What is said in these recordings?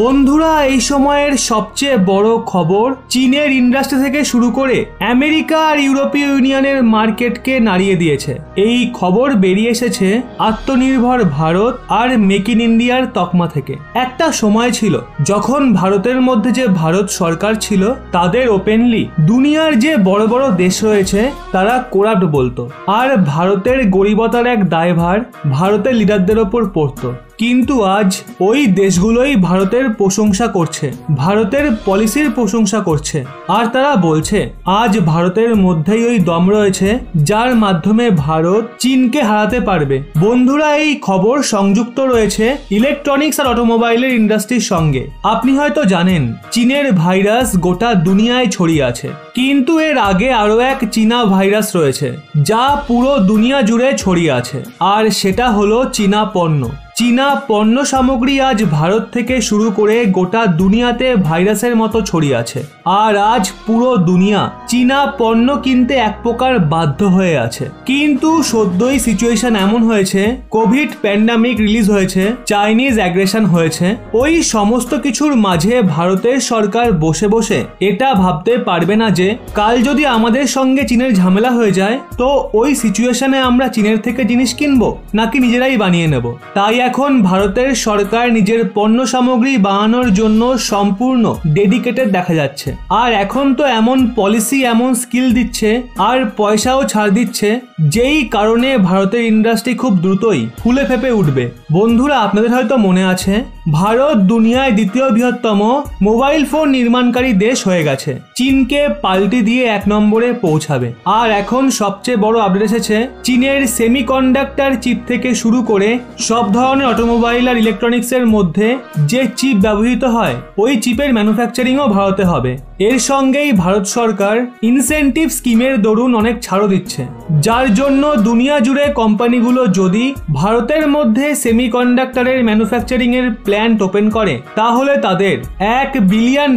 বন্ধুরা, এই সময়ের সবচেয়ে বড় খবর চীনের ইন্ডাস্ট্রি থেকে শুরু করে আমেরিকা আর ইউরোপীয় ইউনিয়নের মার্কেটকে নাড়িয়ে দিয়েছে। এই খবর বেরিয়ে এসেছে আত্মনির্ভর ভারত আর মেক ইন ইন্ডিয়ার তকমা থেকে। একটা সময় ছিল যখন ভারতের মধ্যে যে ভারত সরকার ছিল তাদের ওপেনলি দুনিয়ার যে বড় বড় দেশ রয়েছে তারা করাপ্ট বলতো, আর ভারতের গরিবতার এক দায়ভার ভারতের লিডারদের ওপর পড়তো। কিন্তু আজ ওই দেশগুলোই ভারতের প্রশংসা করছে, ভারতের পলিসির প্রশংসা করছে, আর তারা বলছে আজ ভারতের মধ্যেই ওই দম রয়েছে যার মাধ্যমে ভারত চীনকে হারাতে পারবে। বন্ধুরা, এই খবর সংযুক্ত রয়েছে ইলেকট্রনিক্স আর অটোমোবাইলের ইন্ডাস্ট্রির সঙ্গে। আপনি হয়তো জানেন চীনের ভাইরাস গোটা দুনিয়ায় ছড়িয়ে আছে, কিন্তু এর আগে আরো এক চীনা ভাইরাস রয়েছে যা পুরো দুনিয়া জুড়ে ছড়িয়ে আছে, আর সেটা হলো চীনা পণ্য। চীনা পণ্য সামগ্রী আজ ভারত থেকে শুরু করে গোটা দুনিয়াতে ভাইরাসের মতো ছড়িয়ে আছে, আর আজ পুরো দুনিয়া চীনা পণ্য কিনতে এক প্রকার বাধ্য হয়ে আছে। কিন্তু সদ্যই সিচুয়েশন এমন হয়েছে, কোভিড প্যান্ডামিক রিলিজ হয়েছে, চাইনিজ অ্যাগ্রেশন হয়েছে, ওই সমস্ত কিছুর মাঝে ভারতের সরকার বসে বসে এটা ভাবতে পারবে না যে কাল যদি আমাদের সঙ্গে চীনের ঝামেলা হয়ে যায় তো ওই সিচুয়েশনে আমরা চীনের থেকে জিনিস কিনবো নাকি নিজেরাই বানিয়ে নেব। তাই এখন ভারতের সরকার নিজের পণ্য সামগ্রী বানানোর জন্য সম্পূর্ণ ডেডিকেটেড দেখা যাচ্ছে, আর এখন তো এমন পলিসি এমন স্কিল দিচ্ছে আর পয়সাও ছাড় দিচ্ছে যেই কারণে ভারতের ইন্ডাস্ট্রি খুব দ্রুতই ফুলে ফেপে উঠবে। বন্ধুরা, আপনাদের হয়তো মনে আছে ভারত দুনিয়ায় দ্বিতীয় বৃহত্তম মোবাইল ফোন নির্মাণকারী দেশ হয়ে গেছে, চীনকে পাল্টি দিয়ে 1 নম্বরে পৌঁছাবে। আর এখন সবচেয়ে বড় আপডেট এসেছে, চীনের সেমিকন্ডাক্টর চিপ থেকে শুরু করে সব ধরনের অটোমোবাইল আর ইলেকট্রনিক্সের মধ্যে যে চিপ ব্যবহৃত হয় ওই চিপের ম্যানুফ্যাকচারিংও ভারতে হবে। এর সঙ্গেই ভারত সরকার ইনসেন্টিভ স্কিমের দরুন অনেক ছাড়ও দিচ্ছে, যার জন্য দুনিয়া জুড়ে কোম্পানিগুলো যদি ভারতের মধ্যে সেমিকন্ডাক্টরের ম্যানুফ্যাকচারিং এর প্ল্যান্ট ওপেন করে তাহলে তাদের $1 বিলিয়ন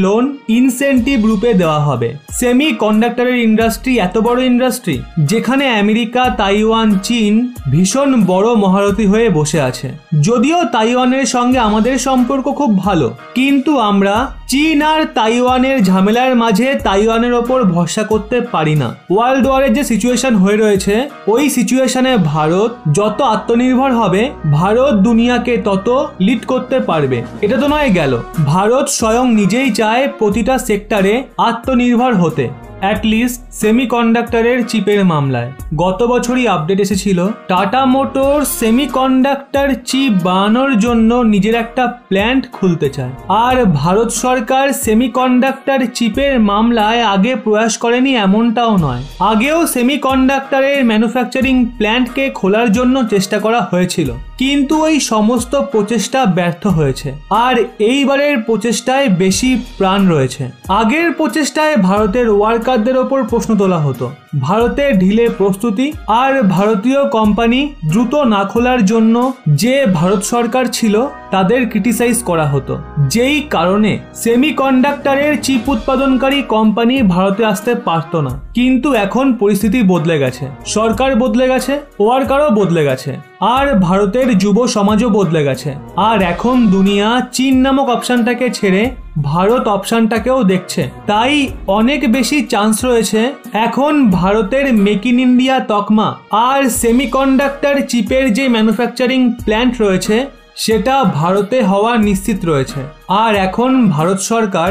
লোন ইনসেন্টিভ রূপে দেওয়া হবে। সেমিকন্ডাক্টরের ইন্ডাস্ট্রি এত বড় ইন্ডাস্ট্রি যেখানে আমেরিকা, তাইওয়ান, চীন ভীষণ বড় মহারথী হয়ে বসে আছে। যদিও তাইওয়ানের সঙ্গে আমাদের সম্পর্ক খুব ভালো, কিন্তু আমরা চীন আর তাইওয়ানের ঝামেলার মাঝে তাইওয়ানের ওপর ভরসা করতে পারি না। ওয়ার্ল্ড ওয়ারের যে সিচুয়েশন হয়ে রয়েছে ওই সিচুয়েশনে ভারত যত আত্মনির্ভর হবে ভারত দুনিয়াকে তত লিড করতে পারবে। এটা তো নয় গেল, ভারত স্বয়ং নিজেই চায় প্রতিটা সেক্টরে আত্মনির্ভর হতে, অ্যাটলিস্ট সেমিকন্ডাক্টরের চিপের মামলায়। গত বছরই আপডেট এসেছিল টাটা মোটর সেমিকন্ডাক্টর চিপ বানানোর জন্য নিজের একটা প্ল্যান্ট খুলতে চায়, আর ভারত সরকার সেমিকন্ডাক্টর চিপের মামলায় আগে প্রয়াস করেনি এমনটাও নয়। আগেও সেমিকন্ডাক্টরের ম্যানুফ্যাকচারিং প্ল্যান্টকে খোলার জন্য চেষ্টা করা হয়েছিল, কিন্তু ওই সমস্ত প্রচেষ্টা ব্যর্থ হয়েছে, আর এইবারের প্রচেষ্টায় বেশি প্রাণ রয়েছে। আগের প্রচেষ্টায় ভারতের ওয়ার্কারদের ওপর প্রশ্ন তোলা হতো, ভারতের ঢিলে প্রস্তুতি আর ভারতীয় কোম্পানি দ্রুত না খোলার জন্য যে ভারত সরকার ছিল তাদের ক্রিটিসাইজ করা হতো, যেই কারণে সেমিকন্ডাক্টরের চিপ উৎপাদনকারী কোম্পানি ভারতে আসতে পারতো না। কিন্তু এখন পরিস্থিতি বদলে গেছে, সরকার বদলে গেছে, ওয়ার্কারও বদলে গেছে, আর ভারতের যুব সমাজও বদলে গেছে, আর এখন দুনিয়া চীন নামক অপশনটাকে ছেড়ে ভারত অপশনটাকেও দেখছে। তাই অনেক বেশি চান্স রয়েছে এখন ভারতের মেক ইন ইন্ডিয়া তকমা আর সেমিকন্ডাক্টর চিপের যে ম্যানুফ্যাকচারিং প্ল্যান্ট রয়েছে সেটা ভারতে হওয়া নিশ্চিত রয়েছে। আর এখন ভারত সরকার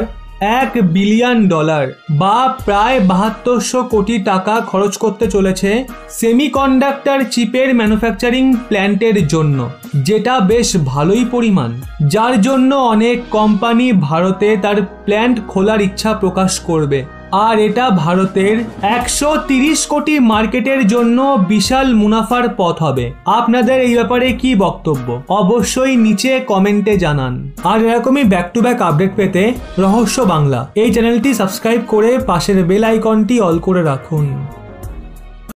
$1 বিলিয়ন বা প্রায় 7200 কোটি টাকা খরচ করতে চলেছে সেমিকন্ডাক্টর চিপের ম্যানুফ্যাকচারিং প্ল্যান্টের জন্য, যেটা বেশ ভালোই পরিমাণ, যার জন্য অনেক কোম্পানি ভারতে তার প্ল্যান্ট খোলার ইচ্ছা প্রকাশ করবে। আর এটা ভারতের 130 কোটি মার্কেটের জন্য বিশাল মুনাফার পথ হবে। আপনাদের এই ব্যাপারে কি বক্তব্য অবশ্যই নিচে কমেন্টে জানান। আর এরকমই ব্যাক টু ব্যাক আপডেট পেতে রহস্য বাংলা এই চ্যানেলটি সাবস্ক্রাইব করে পাশের বেল আইকনটি অল করে রাখুন।